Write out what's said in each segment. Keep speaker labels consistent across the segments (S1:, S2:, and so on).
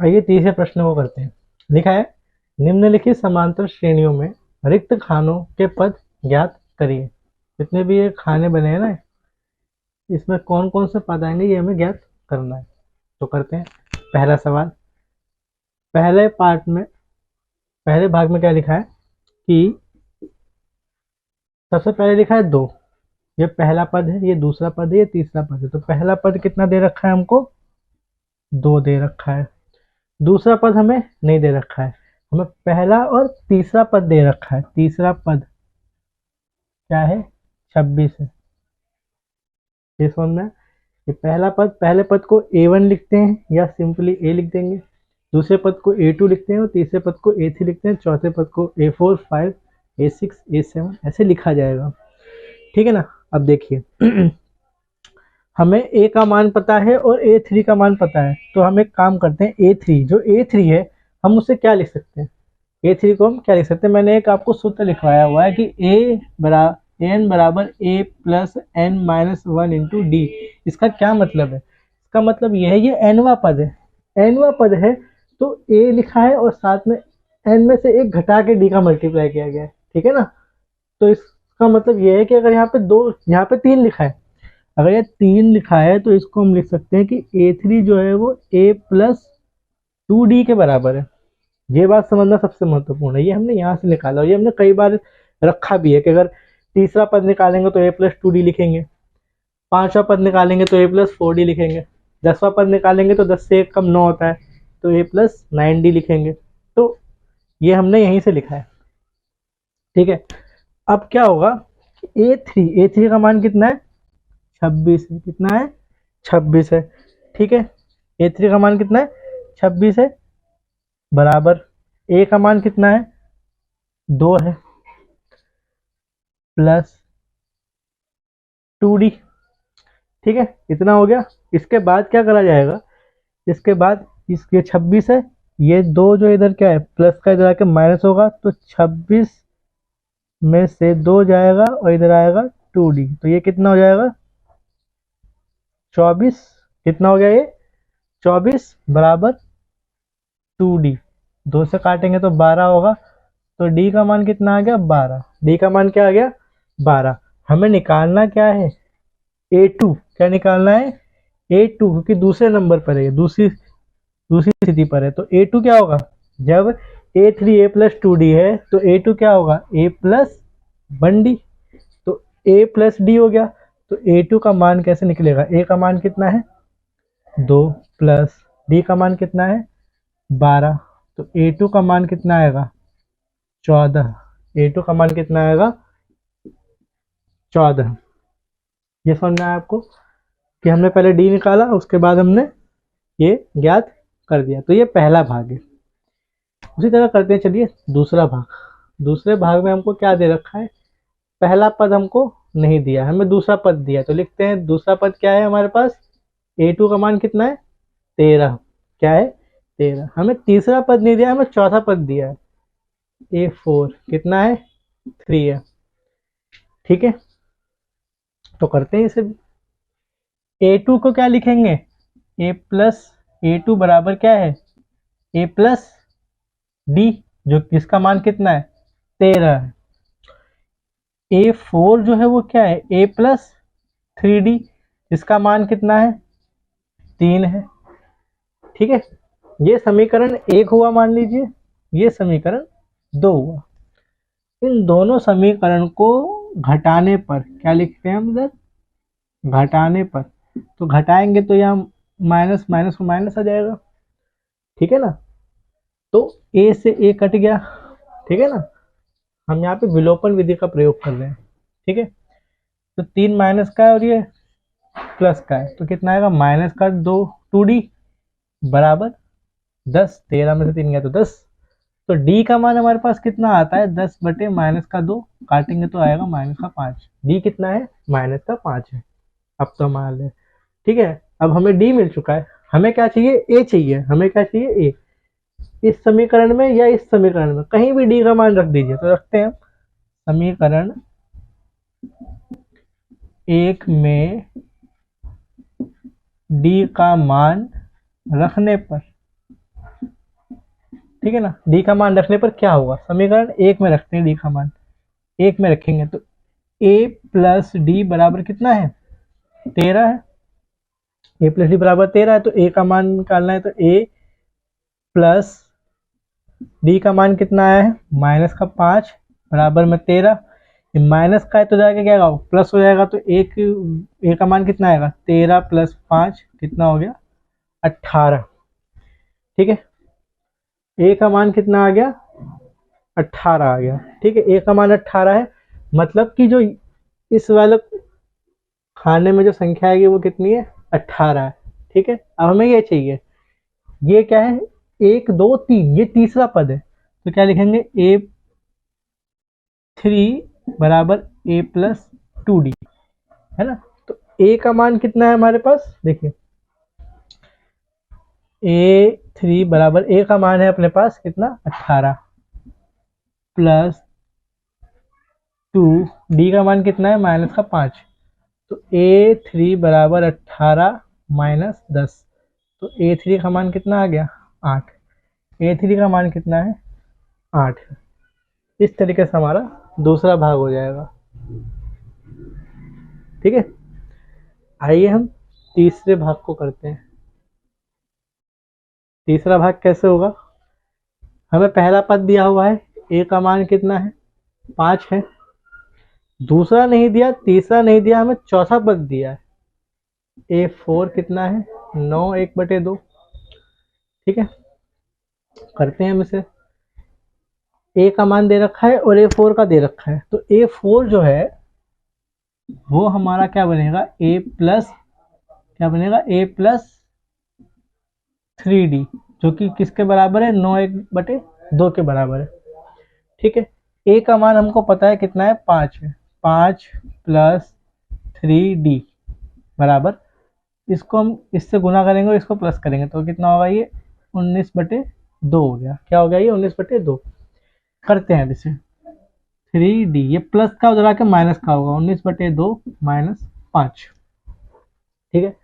S1: आइए तीसरे प्रश्न को करते हैं। लिखा है निम्नलिखित समांतर श्रेणियों में रिक्त खानों के पद ज्ञात करिए। जितने भी ये खाने बने हैं ना, इसमें कौन कौन से पद आएंगे ये हमें ज्ञात करना है। तो करते हैं। पहला सवाल, पहले पार्ट में, पहले भाग में क्या लिखा है कि सबसे पहले लिखा है 2। ये पहला पद है, ये दूसरा पद है, ये तीसरा पद है। तो पहला पद कितना दे रखा है हमको? 2 दे रखा है। दूसरा पद हमें नहीं दे रखा है, हमें पहला और तीसरा पद दे रखा है। तीसरा पद क्या है? 26 है। ये समझ में? ये पहला पद, पहले पद को A1 लिखते हैं या सिंपली A लिख देंगे, दूसरे पद को A2 लिखते हैं और तीसरे पद को A3 लिखते हैं, चौथे पद को A4, 5, A6, A7 ऐसे लिखा जाएगा। ठीक है ना? अब देखिए हमें A का मान पता है और A3 का मान पता है, तो हम एक काम करते हैं। A3 जो A3 है हम उसे क्या लिख सकते हैं? A3 को हम क्या लिख सकते हैं? मैंने एक आपको सूत्र लिखवाया हुआ है कि n बराबर A plus n minus 1 into D. इसका क्या मतलब है? इसका मतलब यह है ये nवा पद है, nवा पद है तो A लिखा है और साथ में n में से एक घटा के d का मल्टीप्लाई किया गया है। ठीक है ना? तो इसका मतलब यह है कि अगर यहाँ पे 2, यहाँ पे 3 लिखा है, अगर ये 3 लिखा है तो इसको हम लिख सकते हैं कि A3 जो है वो A प्लस 2D के बराबर है। ये बात समझना सबसे महत्वपूर्ण है। ये हमने यहाँ से निकाला और ये हमने कई बार रखा भी है कि अगर तीसरा पद निकालेंगे तो A प्लस 2D लिखेंगे, पांचवा पद निकालेंगे तो A प्लस 4D लिखेंगे, 10वां पद निकालेंगे तो 10 से 1 कम 9 होता है तो A प्लस 9D लिखेंगे। तो ये हमने यहीं से लिखा है। ठीक है, अब क्या होगा? A3 का मान कितना है? 26 है। कितना है? 26 है। ठीक है, A3 का मान कितना है? 26 है, बराबर A का मान कितना है? 2 है, प्लस 2D। ठीक है, इतना हो गया। इसके बाद क्या करा जाएगा? इसके बाद इसके 26 है, ये 2 जो इधर क्या है प्लस का, इधर आके माइनस होगा तो 26 में से 2 जाएगा और इधर आएगा 2D, तो ये कितना हो जाएगा? 24। कितना हो गया ये? 24 बराबर 2D। 2 से काटेंगे तो 12 होगा, तो D का मान कितना आ गया? 12। D का मान क्या आ गया? 12। हमें निकालना क्या है? A2। क्या निकालना है? A2, क्योंकि दूसरे नंबर पर है, दूसरी दूसरी स्थिति पर है। तो A2 क्या होगा? जब A3 A प्लस 2D है तो A2 क्या होगा? A plus 1D। तो A प्लस D हो गया। तो A2 का मान कैसे निकलेगा? A का मान कितना है? 2, प्लस D का मान कितना है? 12। तो A2 का मान कितना आएगा? 14। A2 का मान कितना आएगा? 14। ये समझना है आपको कि हमने पहले D निकाला, उसके बाद हमने ये ज्ञात कर दिया। तो ये पहला भाग है। उसी तरह करते हैं, चलिए दूसरा भाग। दूसरे भाग में हमको क्या दे रखा है? पहला पद हमको नहीं दिया, हमें दूसरा पद दिया। तो लिखते हैं दूसरा पद क्या है हमारे पास? A2 का मान कितना है? 13। क्या है? 13। हमें तीसरा पद नहीं दिया, हमें चौथा पद दिया है A4। कितना है? 3 है। ठीक है, तो करते हैं इसे भी। A2 को क्या लिखेंगे? A प्लस A2 बराबर क्या है? A प्लस D, जो किसका मान कितना है? 13 है। A4 जो है वो क्या है? A प्लस 3D, इसका मान कितना है? 3 है। ठीक है, ये समीकरण 1 हुआ मान लीजिए, ये समीकरण 2 हुआ। इन दोनों समीकरण को घटाने पर क्या लिखते हैं हम इधर? घटाने पर, तो घटाएंगे तो यहाँ माइनस माइनस को माइनस आ जाएगा। ठीक है ना? तो A से A कट गया। ठीक है ना? हम यहाँ पे विलोपन विधि का प्रयोग कर रहे हैं। ठीक है, तो 3 माइनस का है और ये प्लस का है, तो कितना आएगा? माइनस का 2D बराबर 10। 13 में से 3 गया तो 10। तो D का मान हमारे पास कितना आता है? 10 बटे माइनस का 2, काटेंगे तो आएगा माइनस का 5। D कितना है? माइनस का 5 है। अब तो मान लें। ठीक है, अब हमें D मिल चुका है। हमें क्या चाहिए? A चाहिए। हमें क्या चाहिए? A। इस समीकरण में या इस समीकरण में कहीं भी D का मान रख दीजिए। तो रखते हैं समीकरण 1 में D का मान रखने पर ठीक है ना। डी का मान रखने पर क्या होगा, समीकरण एक में रखते हैं, डी का मान एक में रखेंगे तो a प्लस डी बराबर कितना है, 13 है। a प्लस डी बराबर 13 है, तो a का मान निकालना है, तो a प्लस डी का मान कितना आया है, माइनस का 5 बराबर में 13। ये माइनस का है तो जाके क्या होगा, प्लस हो जाएगा, तो एक ए का मान कितना आएगा, 13 प्लस 5 कितना हो गया, 18। ठीक है, ए का मान कितना आ गया, 18 आ गया। ठीक है, ए का मान 18 है, मतलब कि जो इस वाले खाने में जो संख्या आएगी वो कितनी है, 18 है। ठीक है, अब हमें ये चाहिए, ये क्या है, 1 2 3, ये तीसरा पद है, तो क्या लिखेंगे, ए 3 बराबर ए प्लस 2d, है ना। तो ए का मान कितना है हमारे पास, देखिए a3 बराबर ए का मान है अपने पास कितना, 18 प्लस 2, डी का मान कितना है, माइनस का 5, तो a3 बराबर 18 माइनस 10, तो a3 का मान कितना आ गया, 8। a3 का मान कितना है, 8। इस तरीके से हमारा दूसरा भाग हो जाएगा। ठीक है, आइए हम तीसरे भाग को करते हैं। तीसरा भाग कैसे होगा, हमें पहला पद दिया हुआ है, ए का मान कितना है, 5 है। दूसरा नहीं दिया, तीसरा नहीं दिया, हमें चौथा पद दिया है, a4 कितना है, 9 1/2। ठीक है, करते हैं हम इसे। ए का मान दे रखा है और a4 का दे रखा है, तो a4 जो है वो हमारा क्या बनेगा, a प्लस क्या बनेगा, a प्लस 3d, जो कि किसके बराबर है, 9 1/2 के बराबर है। ठीक है, a का मान हमको पता है कितना है, 5 है। 5 प्लस 3d बराबर, इसको हम इससे गुना करेंगे और इसको प्लस करेंगे तो कितना होगा, ये 19/2 हो गया। क्या हो गया, ये 19/2। करते हैं अब इसे, 3d, ये प्लस का उधर आके माइनस का होगा, 19/2 माइनस 5। ठीक है,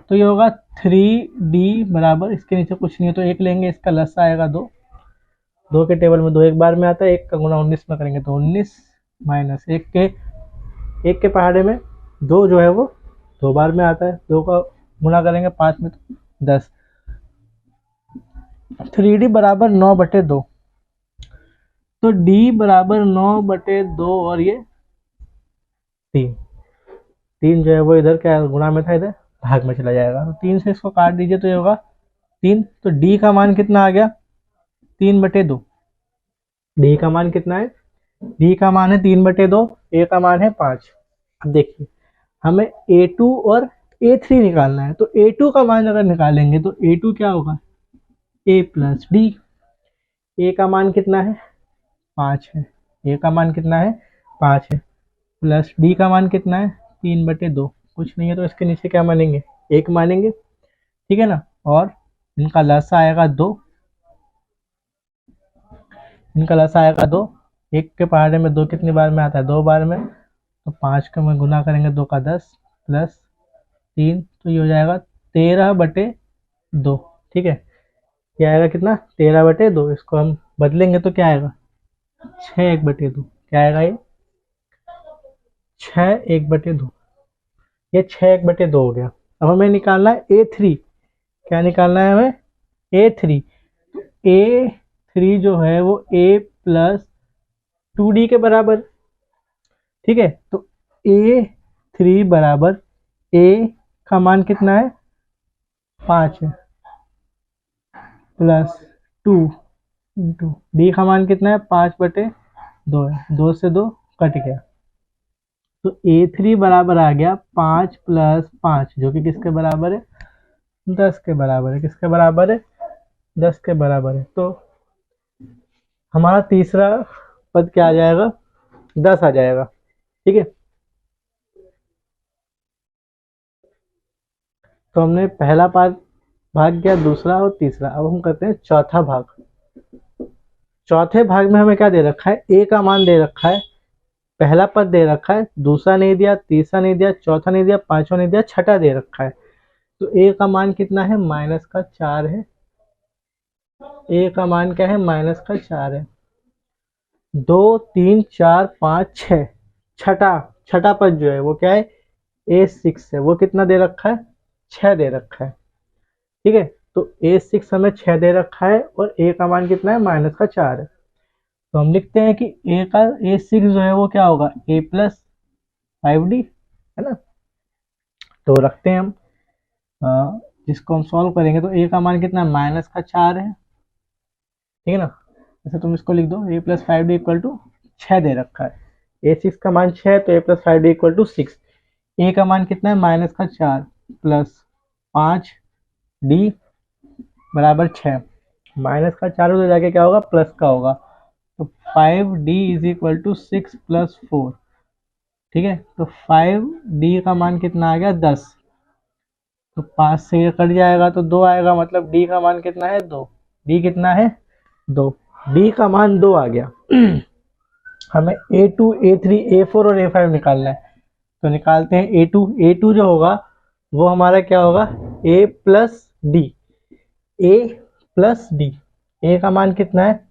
S1: तो ये होगा 3d बराबर, इसके नीचे कुछ नहीं है तो एक लेंगे, इसका लस आएगा 2। 2 के टेबल में 2 एक बार में आता है, 1 का गुना 19 में करेंगे तो 19 माइनस 1 के पहाड़े में 2 जो है वो 2 बार में आता है, 2 का गुना करेंगे 5 में तो 10। 3d बराबर 9/2, तो d बराबर 9/2 और ये 3 जो है वो इधर क्या गुणा में था, इधर भाग में चला जाएगा, तो 3 से इसको काट दीजिए तो ये होगा 3। तो d का मान कितना आ गया, 3/2। d का मान कितना है, d का मान है 3/2, a का मान है 5। अब देखिए हमें a2 और a3 निकालना है, तो a2 का मान अगर निकालेंगे तो a2 क्या होगा, a प्लस डी। a का मान कितना है, 5 है। a का मान कितना है, 5 है, प्लस d का मान कितना है, 3/2। कुछ नहीं है तो इसके नीचे क्या मानेंगे, 1 मानेंगे। ठीक है ना, और इनका लस आएगा 2, इनका लस आएगा 2। 1 के पहाड़े में 2 कितनी बार में आता है, 2 बार में, तो 5 का में गुना करेंगे 2 का 10 प्लस 3, तो ये हो जाएगा 13/2। ठीक है, ये आएगा कितना, 13/2। इसको हम बदलेंगे तो क्या आएगा, 6 1/2। क्या आएगा ये, 6 1/2। ये 6 1/2 हो गया। अब हमें निकालना है a3। क्या निकालना है हमें, a3। a3 जो है वो a प्लस 2d के बराबर। ठीक है, तो a3 बराबर a का मान कितना है, 5 है, प्लस 2 इंटू डी का मान कितना है, 5/2 है, 2 से 2 कट गया, तो a3 बराबर आ गया 5 प्लस 5, जो कि किसके बराबर है, 10 के बराबर है। किसके बराबर है, 10 के बराबर है। तो हमारा तीसरा पद क्या आ जाएगा, 10 आ जाएगा। ठीक है, तो हमने पहला भाग किया, दूसरा और तीसरा। अब हम करते हैं चौथा भाग। चौथे भाग में हमें क्या दे रखा है, ए का मान दे रखा है, पहला पद दे रखा है, दूसरा नहीं दिया, तीसरा नहीं दिया, चौथा नहीं दिया, पांचवा नहीं दिया, छठा दे रखा है। तो ए का मान कितना है, -4 है, ए का मान क्या है, -4 है। 2 3 4 5 6, छठा छठा पद जो है वो क्या है, A6 है। वो कितना दे रखा है, 6 दे रखा है। ठीक है, तो A6 हमें 6 दे रखा है और A का मान कितना है, -4 है। तो हम लिखते हैं कि A6 जो है वो क्या होगा, A+5D, है ना। तो रखते हैं हम, जिसको हम सॉल्व करेंगे तो A का मान कितना है, -4 है। ठीक है ना, जैसे तुम इसको लिख दो, A+5D इक्वल टू 6 दे रखा है। A6 का मान 6 है तो A+5D इक्वल टू 6। ए का मान कितना है, -4 प्लस 5D बराबर 6। -4 उधर जाके क्या होगा, प्लस का होगा। तो 5D इज इक्वल टू 6 + 4। ठीक है, तो 5D का मान कितना आ गया, 10। तो 5 से ये कट जाएगा तो 2 आएगा, मतलब D का मान कितना है, 2। D कितना है, 2। D का मान 2 आ गया। हमें A2 A3 A4 और A5 निकालना है। तो निकालते हैं A2। A2 जो होगा वो हमारा क्या होगा, A+D। A+D, A का मान कितना है,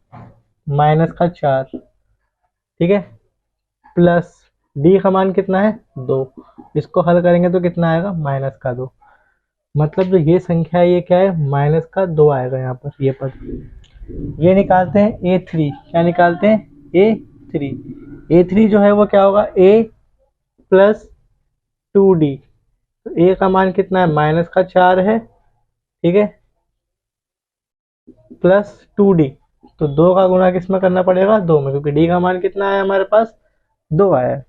S1: -4। ठीक है, प्लस D का मान कितना है, 2। इसको हल करेंगे तो कितना आएगा, -2। मतलब जो ये संख्या है ये क्या है, -2 आएगा यहाँ पर, ये पद। ये निकालते हैं A3। क्या निकालते हैं, A3। A3 जो है वो क्या होगा, A+2D। तो A का मान कितना है, -4 है। ठीक है, +2D। तो 2 का गुणा किस में करना पड़ेगा, 2 में, क्योंकि D का मान कितना है हमारे पास, 2 आया है।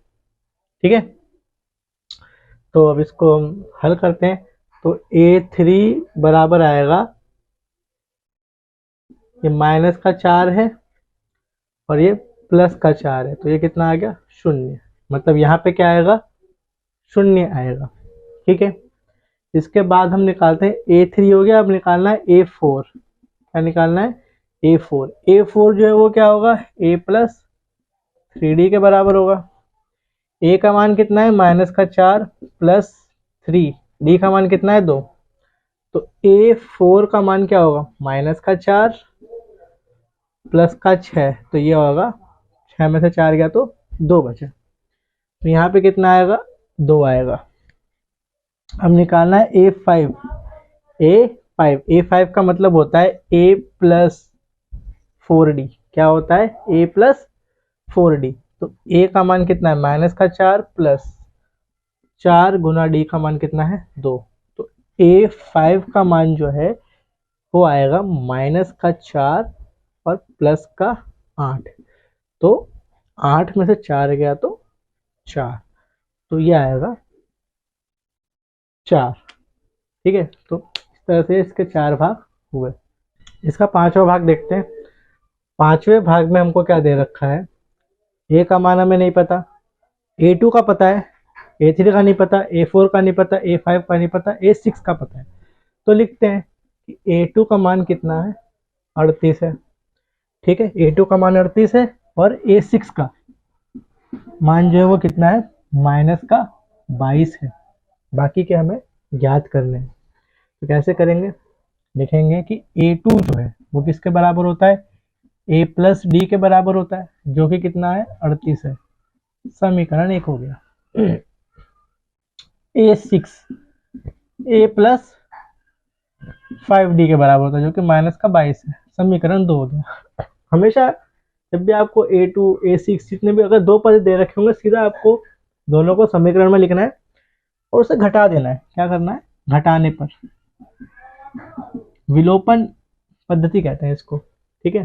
S1: ठीक है, तो अब इसको हम हल करते हैं। तो A3 बराबर आएगा, ये -4 है और ये +4 है, तो ये कितना आ गया, 0। मतलब यहाँ पे क्या आएगा, 0 आएगा। ठीक है, इसके बाद हम निकालते हैं A3 हो गया। अब निकालना है A4। क्या निकालना है, A4। A4 जो है वो क्या होगा, A+3D के बराबर होगा। A का मान कितना है, -4 प्लस 3। D का मान कितना है, 2। तो A4 का मान क्या होगा, -4 +6। तो ये होगा, 6 में से 4 गया तो 2 बचे। तो यहाँ पे कितना आएगा, 2 आएगा। अब निकालना है A5। A5 का मतलब होता है A+4D। क्या होता है, A+4D। तो A का मान कितना है, -4 प्लस 4 गुना D का मान कितना है, 2। तो A5 का मान जो है वो आएगा -4 और +8। तो 8 में से 4 गया तो 4। तो ये आएगा 4। ठीक है, तो इस तरह से इसके 4 भाग हुए। इसका 5वां भाग देखते हैं। 5वें भाग में हमको क्या दे रखा है, ए का मान हमें नहीं पता, A2 का पता है, A3 का नहीं पता, A4 का नहीं पता, A5 का नहीं पता, A6 का पता है। तो लिखते हैं कि A2 का मान कितना है, 38 है। ठीक है, A2 का मान 38 है और A6 का मान जो है वो कितना है, -22 है। बाकी के हमें ज्ञात करने हैं। तो कैसे करेंगे, लिखेंगे कि A2 जो है वो किसके बराबर होता है, A+D के बराबर होता है, जो कि कितना है, 38 है। समीकरण 1 हो गया। A6 A+5D के बराबर होता है, जो कि -22 है। समीकरण 2 हो गया। हमेशा जब भी आपको A2 A6 जितने भी अगर 2 पद दे रखे होंगे, सीधा आपको दोनों को समीकरण में लिखना है और उसे घटा देना है। क्या करना है, घटाने पर, विलोपन पद्धति कहते हैं इसको। ठीक है,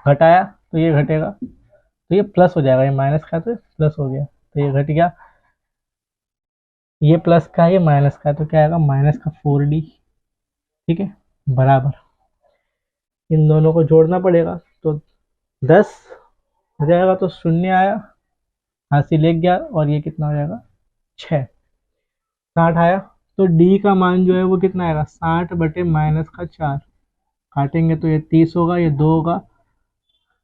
S1: घटाया तो ये घटेगा, तो ये प्लस हो जाएगा, ये माइनस का तो प्लस हो गया, तो ये घट गया। ये प्लस का, ये माइनस का, तो क्या आएगा, -4D। ठीक है, बराबर, इन दोनों को जोड़ना पड़ेगा। तो 10 हो जाएगा, तो 0 आया, हासिल 1 गया, और ये कितना हो जाएगा, 6। 60 आया, तो डी का मान जो है वो कितना आएगा, 60 बटे -4। काटेंगे तो ये 30 होगा, ये 2 होगा,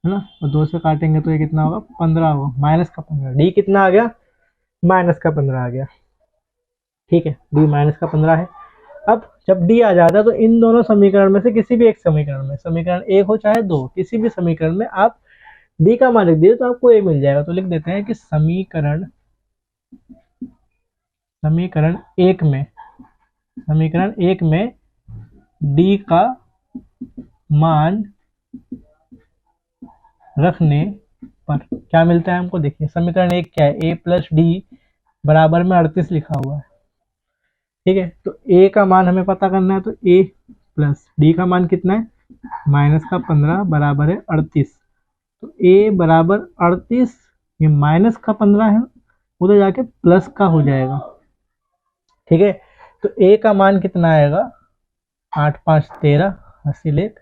S1: है ना, और 2 से काटेंगे तो ये कितना होगा, 15 होगा, -15। डी कितना आ गया, -15 आ गया। ठीक है, डी -15 है। अब जब डी आ जाता है तो इन दोनों समीकरण में से किसी भी एक समीकरण में, समीकरण एक हो चाहे दो, किसी भी समीकरण में आप डी का मान लिख दीजिए तो आपको ए मिल जाएगा। तो लिख देते हैं कि समीकरण एक में डी का मान रखने पर क्या मिलता है हमको। देखिए समीकरण एक क्या है, ए प्लस डी बराबर में 38 लिखा हुआ है। ठीक है, तो ए का मान हमें पता करना है, तो ए प्लस डी का मान कितना है, -15 बराबर है 38। तो ए बराबर 38, ये -15 है, उधर जाके प्लस का हो जाएगा। ठीक है, तो ए का मान कितना आएगा, 8 5 13, 80 लेख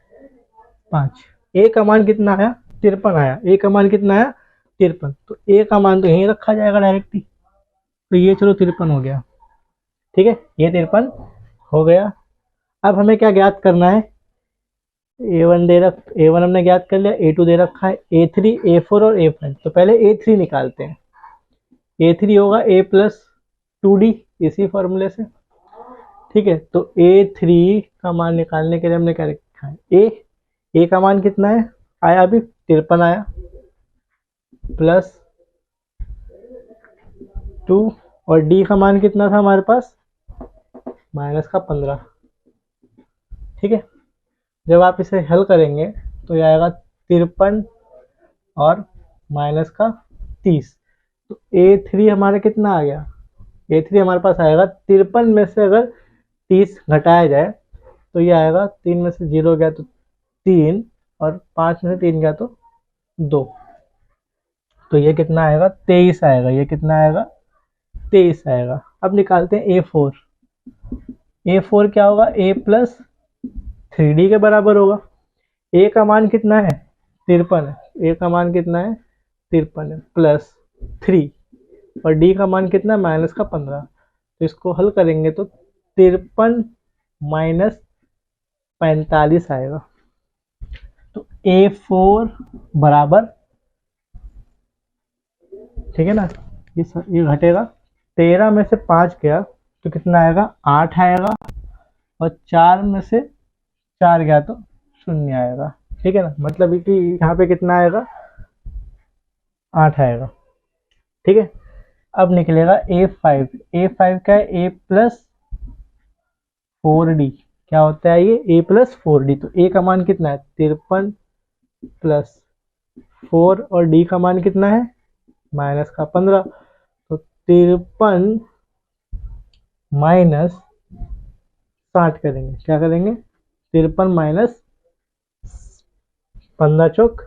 S1: 5। ए का मान कितना आया, 53 आया। ए का मान कितना आया, 53। तो ए का मान तो यहीं रखा जाएगा डायरेक्टली। तो ये चलो 53 हो गया। ठीक है, ये 53 हो गया। अब हमें क्या ज्ञात करना है, ए वन हमने ज्ञात कर लिया, ए2 दे रखा है, ए3 ए4 और ए5। तो पहले ए3 निकालते हैं। ए3 होगा ए प्लस 2d, इसी फॉर्मूले से। ठीक है, तो ए3 का मान निकालने के लिए हमने क्या रखा है, ए का मान कितना है, आया अभी 53 आया, प्लस 2, और डी का मान कितना था हमारे पास, -15। ठीक है, जब आप इसे हल करेंगे तो ये आएगा 53 और -30। तो A3 हमारा कितना आ गया, A3 हमारे पास आएगा 53 में से अगर 30 घटाया जाए तो ये आएगा, 3 में से 0 गया तो 3, और 5 में से 3 गया तो 2। तो ये कितना आएगा, 23 आएगा। ये कितना आएगा, 23 आएगा। अब निकालते हैं A4। A4 क्या होगा, A प्लस 3D के बराबर होगा। ए का मान कितना है, 53 है। ए का मान कितना है, 53 है, प्लस 3, और डी का मान कितना है, -15। तो इसको हल करेंगे तो 53 माइनस 45 आएगा। तो A4 बराबर, ठीक है ना, ये घटेगा, 13 में से 5 गया तो कितना आएगा, 8 आएगा, और 4 में से 4 गया तो 0 आएगा। ठीक है ना, मतलब कि यहाँ पे कितना आएगा, 8 आएगा। ठीक है, अब निकलेगा A5। A5 का है, A प्लस 4D। क्या होता है ये, A प्लस 4D। तो A का मान कितना है, 53 प्लस 4, और D का मान कितना है, -15। तो 53 माइनस 60 करेंगे, क्या करेंगे, 53 माइनस 15 चौक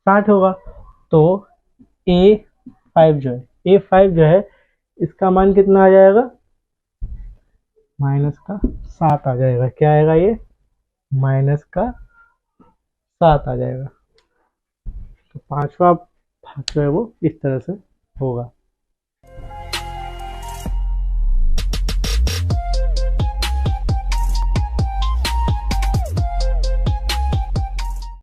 S1: 60 होगा। तो A5 जो है इसका मान कितना आ जाएगा, -7 आ जाएगा। क्या आएगा ये, -7 आ जाएगा। तो पांचवा भाग जो है वो इस तरह से होगा।